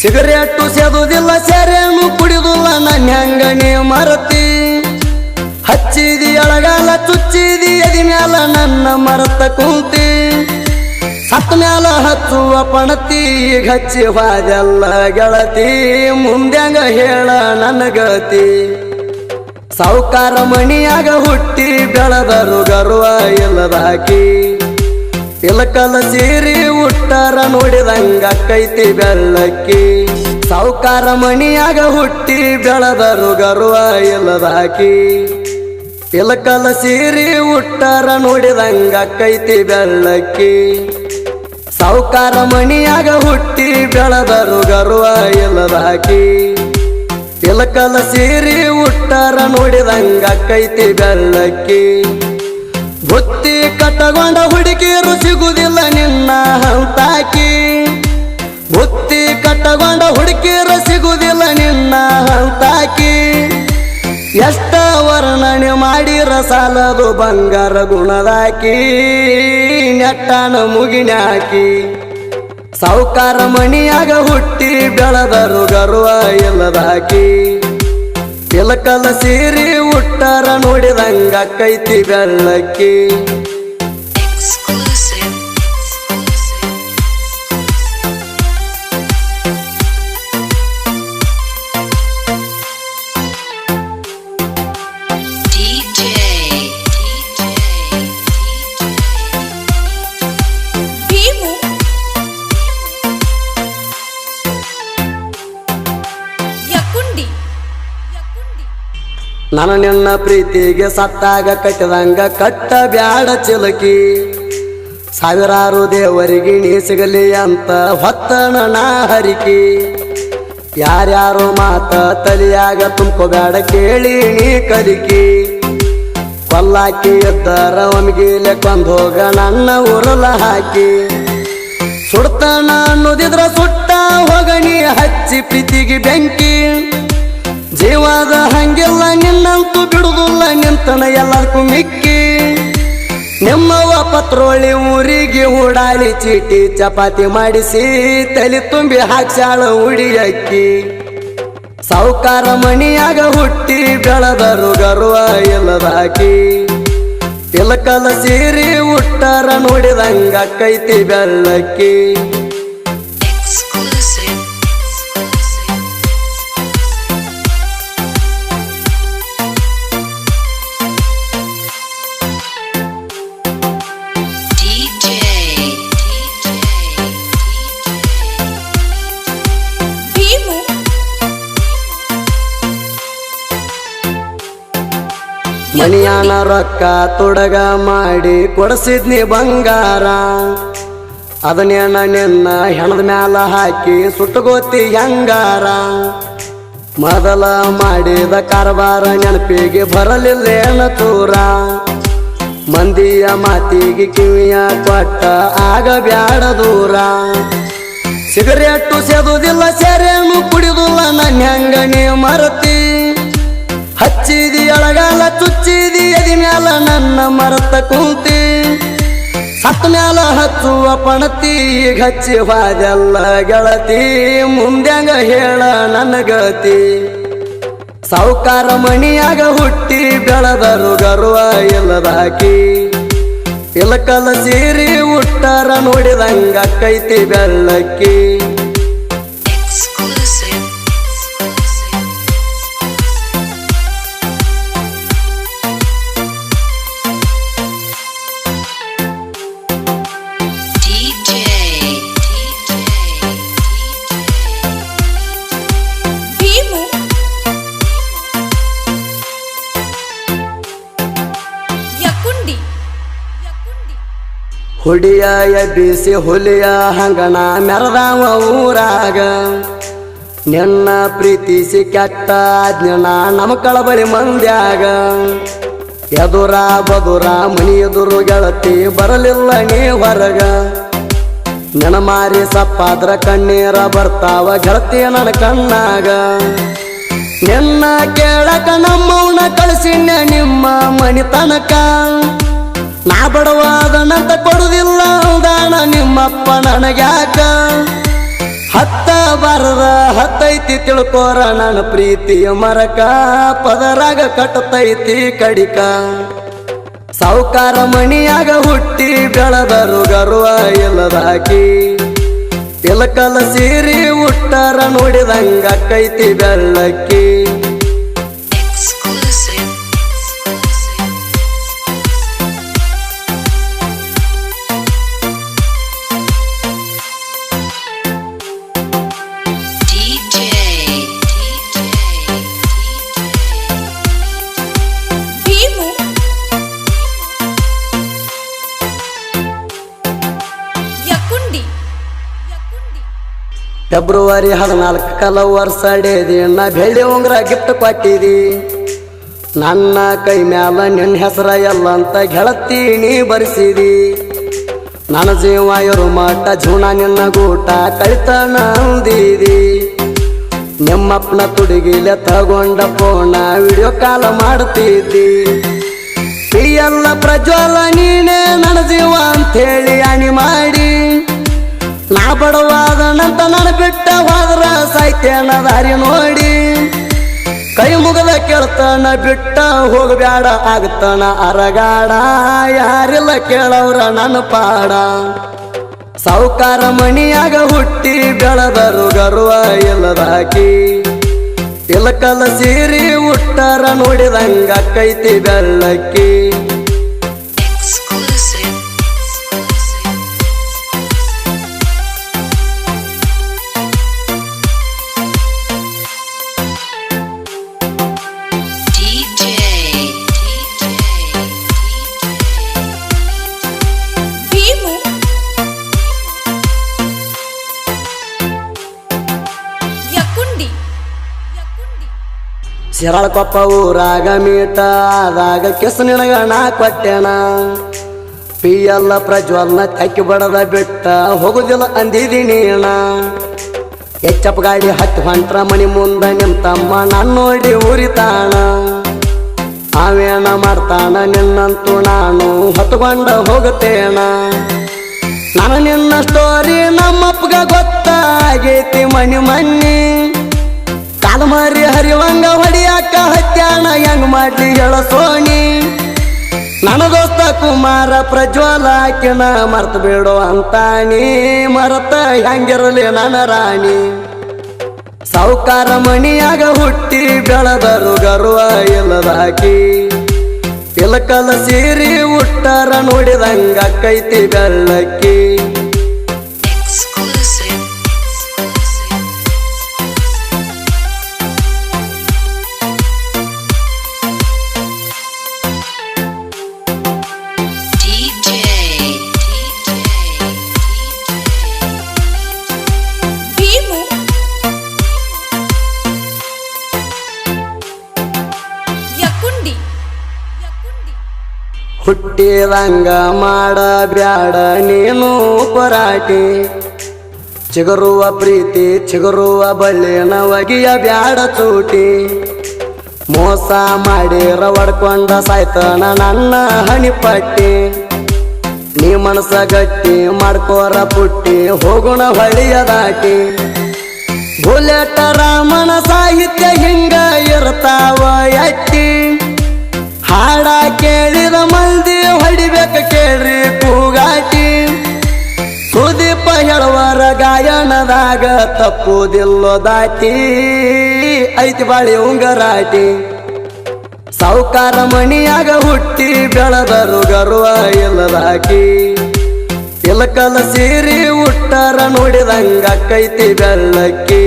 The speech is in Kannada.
ಸಿಗರೇಟು ಸೇದುದಿಲ್ಲ ಸೆರೆನು ಕುಡಿದುಲ್ಲ ನನ್ನ ಹೆಂಗಣಿ ಮರತಿ ಹಚ್ಚಿದಿ ಅಳಗಾಲ ಚುಚ್ಚಿದಿ ಎದಿ ಮ್ಯಾಲ ನನ್ನ ಮರತ ಕುಂತಿ ಸತ್ತ ಮ್ಯಾಲ ಹಚ್ಚುವ ಪಣತಿ ಹಚ್ಚಿ ಹೋದೆಲ್ಲ ಗೆಳತಿ ಮುಂದ್ಯಾಂಗ ಹೇಳ ನನ್ನ ಗತಿ ಸಾವುಕಾರ ಮಣಿಯಾಗ ಹುಟ್ಟಿ ಬೆಳೆದರು ಗರ್ವ ಇಲ್ಲದಾಕಿ ಇಲಕಲ ಸೀರಿ ಉಟ್ಟಾರ ನೋಡಿದಂಗ ಕೈತಿ ಬೆಳ್ಳಕ್ಕಿ ಸಾವುಕಾರ ಮಣಿಯಾಗ ಹುಟ್ಟಿ ಬೆಳೆದರು ಗರ್ವ ಇಲ್ಲದಾಕಿ ಇಲಕಲ ಸೀರಿ ಉಟ್ಟಾರ ನೋಡಿದಂಗ ಕೈತಿ ಬೆಳ್ಳಕ್ಕಿ ಸಾವುಕಾರ ಮಣಿಯಾಗ ಹುಟ್ಟಿ ಬೆಳೆದರು ಗರ್ವ ಇಲ್ಲದಾಕಿ ಇಲಕಲ ಸೀರಿ ಉಟ್ಟಾರ ನೋಡಿದಂಗ ಕೈತಿ ಬೆಳ್ಳಕ್ಕಿ ಬುತ್ತಿ ಕಟ್ಟಗೊಂಡ ಹುಡುಗಿಯರು ಸಿಗುವುದಿಲ್ಲ ನಿನ್ನ ಹಂತಾಕಿ ಬುತ್ತಿ ಕಟ್ಟಗೊಂಡ ಹುಡುಗಿಯರು ಸಿಗುವುದಿಲ್ಲ ನಿನ್ನ ಹಂತಾಕಿ ಎಷ್ಟ ವರ್ಣನೆ ಮಾಡಿರ ಸಾಲದು ಬಂಗಾರ ಗುಣದಾಕಿ ನೆಟ್ಟನ ಮುಗಿನಾಕಿ ಸಾವುಕಾರ ಮಣಿಯಾಗ ಹುಟ್ಟಿ ಬೆಳೆದರು ಗರ್ವ ಇಲ್ಲದಾಕಿ ಇಲಕಲ ಸೀರಿ ಉಟ್ಟಾರ ನೋಡಿದಂಗ ಕೈತಿ ಬೆಳ್ಳಕ್ಕಿ ನನ್ನ ನಿನ್ನ ಪ್ರೀತಿಗೆ ಸತ್ತಾಗ ಕಟ್ಟಿದಂಗ ಕಟ್ಟ ಬ್ಯಾಡ ಚಿಲಕಿ ಸಾವಿರಾರು ದೇವರಿಗೆ ನೀ ಸಿಗಲಿ ಅಂತ ಹೊತ್ತನ ನಾ ಹರಿಕಿ ಯಾರ್ಯಾರು ಮಾತ ತಲಿಯಾಗ ತುಂಬ್ಕೋಬೇಡ ಕೇಳಿ ನೀ ಕಲಿಕಿ ಕೊಲ್ಲಾಕಿ ಎದ್ದರ ಒಮ್ಗಿಲೆ ಕೊಂದೋಗ ನನ್ನ ಉರುಳ ಹಾಕಿ ಸುಡ್ತಾನ ಅನ್ನೋದಿದ್ರ ಸುಟ್ಟ ಹೋಗಣಿ ಹಚ್ಚಿ ಪ್ರೀತಿಗೆ ಬೆಂಕಿ ಜೀವಾದ ಹಂಗಿಲ್ಲ ನಿನ್ನಂತೂ ಬಿಡುದಿಲ್ಲ ನಿಂತನ ಎಲ್ಲದಕ್ಕೂ ಮಿಕ್ಕಿ ನಿಮ್ಮವ ಪತ್ರೋಳಿ ಊರಿಗೆ ಹೂಡಾಳಿ ಚೀಟಿ ಚಪಾತಿ ಮಾಡಿಸಿ ತಲೆ ತುಂಬಿ ಹಾಕ್ಸಾಳ ಉಡಿಯಕ್ಕಿ ಸಾವುಕಾರ ಮಣಿಯಾಗ ಹುಟ್ಟಿ ಬೆಳೆದರು ಗರ್ವ ಇಲ್ಲದಾಕಿ ಇಲಕಲ ಸೀರಿ ಉಟ್ಟಾರ ನೋಡಿದಂಗ ಕೈತಿ ಬೆಳ್ಳಕ್ಕಿ ಮನಿಯಾನ ರೊಕ್ಕ ತೊಡಗ ಮಾಡಿ ಕೊಡಿಸಿದ್ನಿ ಬಂಗಾರ ಅದನ್ನೇನ ನಿನ್ನ ಹೆಣದ ಮ್ಯಾಲ ಹಾಕಿ ಸುಟ್ಟಗೋತಿ ಹೆಂಗಾರ ಮೊದಲ ಮಾಡಿದ ಕಾರ್ಬಾರ ನೆನಪಿಗೆ ಬರಲಿಲ್ಲೇನ ತೂರ ಮಂದಿಯ ಮಾತಿಗೆ ಕಿವಿಯ ಕೊಟ್ಟ ಆಗ ಬ್ಯಾಡ ದೂರ ಸಿಗರೇಟು ಸೇದುದಿಲ್ಲ ಸೆರೆನು ಕುಡಿದುಲ್ಲ ನನ್ನ ಹೆಂಗಣಿ ಮರತಿ ಹಚ್ಚಿದಿ ಅಳಗಾಲ ಚುಚ್ಚಿದಿ ಎದಿ ಮ್ಯಾಲ ನನ್ನ ಮರತ ಕುಂತಿ ಸತ್ತ ಮ್ಯಾಲ ಹಚ್ಚುವ ಪಣತಿ ಹಚ್ಚಿ ಹೋದೆಲ್ಲ ಗೆಳತಿ ಮುಂದ್ಯಾಂಗ ಹೇಳ ನನ್ನ ಗತಿ ಸಾವುಕಾರ ಮಣಿಯಾಗ ಹುಟ್ಟಿ ಬೆಳೆದರು ಗರ್ವ ಇಲ್ಲದಾಕಿ ಇಲಕಲ ಸೀರಿ ಉಟ್ಟಾರ ನೋಡಿದಂಗ ಕೈತಿ ಬೆಳ್ಳಕ್ಕಿ ಹುಡಿಯ ಎಬ್ಬಿಸಿ ಹುಲಿಯ ಹಂಗಣ ಮೆರದಾವ ಊರಾಗ ನಿನ್ನ ಪ್ರೀತಿಸಿ ಕೆಟ್ಟ ಜ್ಞಾನ ನಮ್ಮ ಕಳಬಳಿ ಮಂದ್ಯಾಗ ಎದುರ ಬದುರ ಮನಿ ಎದುರು ಗೆಳತಿ ಬರಲಿಲ್ಲ ನೀ ಹೊರಗ ನೆನ ಮಾರಿ ಸಪ್ಪಾದ್ರ ಕಣ್ಣೀರ ಬರ್ತಾವ ಗೆಳತಿ ನನ್ನ ಕಣ್ಣಾಗ ನಿನ್ನ ಕೇಳಕ ನಮ್ಮವನ ಕಳಿಸಿನ ನಿಮ್ಮ ಮನಿ ತನಕ ನಾ ಬಡವಾದನಂತ ಕೊಡುದಿಲ್ಲ ದಾನ ನಿಮ್ಮಪ್ಪ ನನಗ್ಯಾಕ ಹತ್ತ ಬಾರದ ಹತ್ತೈತಿ ತಿಳ್ಕೋರ ನನ್ನ ಪ್ರೀತಿಯ ಮರಕ ಪದರಾಗ ಕಟ್ಟತೈತಿ ಕಡಿಕ ಸಾವುಕಾರ ಮಣಿಯಾಗ ಹುಟ್ಟಿ ಬೆಳೆದರು ಗರ್ವ ಇಲ್ಲದಾಕಿ ಇಲಕಲ ಸೀರಿ ಉಟ್ಟಾರ ನೋಡಿದಂಗ ಕೈತಿ ಬೆಳ್ಳಕ್ಕಿ ಫೆಬ್ರವರಿ 14 ಕಲ ವರ್ಷ ಅಡೇದಿ ನಾ ಬೆಳ್ಳಿ ಉಂಗ್ರ ಗಿಫ್ಟ್ ಕೊಟ್ಟಿದಿ ನನ್ನ ಕೈ ಮ್ಯಾಲ ನಿನ್ನ ಹೆಸರ ಎಲ್ಲ ಅಂತ ಗೆಳತಿ ನೀ ಬರೆಸಿದಿ ನನ್ನ ಜೀವ ಇರು ಮಟ್ಟ ಜೀವನ ನಿನ್ನ ಗೂಟ ಕಳಿತನ ಅಂದಿದಿ ನಿಮ್ಮಪ್ಪನ ತುಡಿಗಿಲೆ ತಗೊಂಡ ಫೋನ ವಿಡಿಯೋ ಕಾಲ್ ಮಾಡ್ತಿದ್ದಿ ಎಲ್ಲ ಪ್ರಜ್ವಲ ನೀನೇ ನನ್ನ ಜೀವ ಅಂತೇಳಿ ಅಣಿ ಮಾಡಿ ನಾ ಬಡವಾದನಂತ ನನ್ನ ಬಿಟ್ಟ ಹೋದ್ರ ಸಾಯ್ತೇನ ದಾರಿ ನೋಡಿ ಕೈ ಮುಗದ ಕೇಳ್ತಾನ ಬಿಟ್ಟ ಹೋಗಬ್ಯಾಡ ಆಗ್ತಾನ ಅರಗಾಡ ಯಾರಿಲ್ಲ ಕೇಳವ್ರ ನನ್ನ ಪಾಡ ಸಾವುಕಾರ ಮಣಿಯಾಗ ಹುಟ್ಟಿ ಬೆಳೆದರು ಗರ್ವ ಇಲ್ಲದಾಕಿ ಇಲಕಲ ಸೀರಿ ಉಟ್ಟಾರ ನೋಡಿದಂಗ ಕೈತಿ ಬೆಳ್ಳಕ್ಕಿ ಶಿರಾಳಕೊಪ್ಪ ಊರಾಗ ಮೀಟ ಆದಾಗ ಕಿಸ್ ನಿನಗ ನಾ ಕೊಟ್ಟೆನ ಎಲ್ಲ ಪ್ರಜ್ವಲ್ನ ತಕ್ಕಿ ಬಡದ ಬಿಟ್ಟ ಹೋಗುದಿಲ್ಲ ಅಂದಿದಿ ನೀಣ ಹೆಚ್ಚಪ್ಪ ಗಾಡಿ ಹತ್ತಿ ಹೊಂಟ್ರ ಮನಿ ಮುಂದ ನಿಮ್ ತಮ್ಮ ನಾನು ನೋಡಿ ಉರಿತಾಣ ಅವೇನ ಮಾಡ್ತಾನ ನಿನ್ನಂತೂ ನಾನು ಹೊತ್ಕೊಂಡ ಹೋಗುತ್ತೇಣ ನಾನು ನಿನ್ನ ಸ್ಟೋರಿ ನಮ್ಮಪ್ಪಗ ಗೊತ್ತಾಗೈತಿ ಮನಿ ಮನ್ನಿ ಕಾಲಮಾರಿ ಹರಿವಂಗ ಹೊಡಿಯಾಕ ಹತ್ಯಾಣ ಹೆಂಗ್ ಮಾಡ್ಲಿ ಹೇಳ ಸೋಣಿ ನನ್ನ ದೋಸ್ತ ಕುಮಾರ ಪ್ರಜ್ವಲಾಕಿನ ಮರ್ತ ಬಿಡೋ ಅಂತಾನಿ ಮರತ ಹೆಂಗಿರಲಿ ನನ್ನ ರಾಣಿ ಸಾವುಕಾರ ಮಣಿಯಾಗ ಹುಟ್ಟಿ ಬೆಳೆದರು ಗರ್ವ ಇಲ್ಲದಾಕಿ ಇಲಕಲ ಸೀರಿ ಉಟ್ಟಾರ ನೋಡಿದಂಗ ಕೈತಿ ಬೆಳ್ಳಕ್ಕಿ ಹುಟ್ಟಿದಂಗ ಮಾಡ ಬ್ಯಾಡ ನೀನು ಪರಾಟಿ ಚಿಗುರುವ ಪ್ರೀತಿ ಚಿಗುರುವ ಬಳ್ಳಿನ ಒಗಿಯ ಬ್ಯಾಡ ಚೂಟಿ ಮೋಸ ಮಾಡಿರ ಹೊಡ್ಕೊಂಡ ಸಾಯ್ತನ ನನ್ನ ಹಣಿಪಟ್ಟಿ ನೀ ಮನಸ ಗಟ್ಟಿ ಮಾಡ್ಕೋರ ಪುಟ್ಟಿ ಹೋಗುಣ ಹೊಳಿಯ ದಾಟಿ ಬುಲೆಟ ರಾಮನ ಸಾಹಿತ್ಯ ಹಿಂಗ ಇರ್ತಾವ ಎಟ್ಟಿ ಹಾಡ ಕೇಳಿದ ಮಂದಿ ಹೊಡಿಬೇಕ ಕೇಳ್ರಿ ಕೂಗಾಟಿ ಸುದೀಪ ಹೇಳುವರ ಗಾಯನದಾಗ ತಪ್ಪುದಿಲ್ಲೋ ದಾಟಿ ಐತಿ ಬಾಳಿ ಉಂಗರಾಟಿ ಸಾವುಕಾರ ಮಣಿಯಾಗ ಹುಟ್ಟಿ ಬೆಳೆದರು ಗರ್ವ ಇಲ್ಲದಾಕಿ ಇಲಕಲ ಸೀರಿ ಉಟ್ಟಾರ ನೋಡಿದಂಗ ಕೈತಿ ಬೆಳ್ಳಕ್ಕಿ